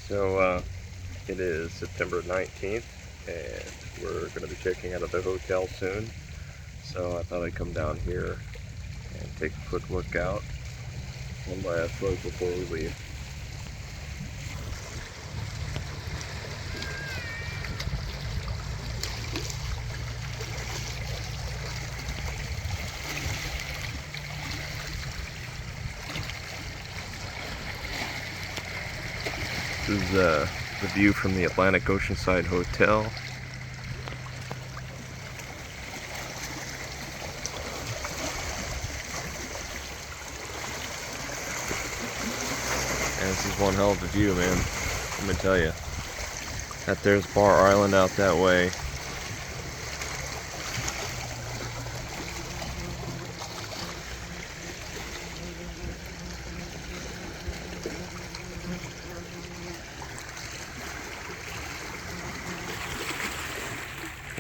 So it is September 19th, and we're going to be checking out of the hotel soon. So I thought I'd come down here and take a quick look out on my float before we leave. This is the view from the Atlantic Oceanside Hotel. And this is one hell of a view, man. Let me tell you. That there's Bar Island out that way.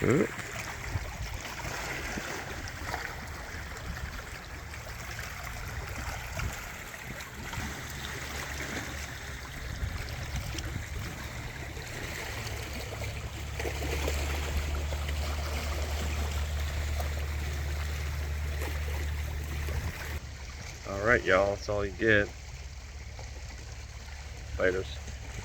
Ooh. Alright, y'all, that's all you get. Laters.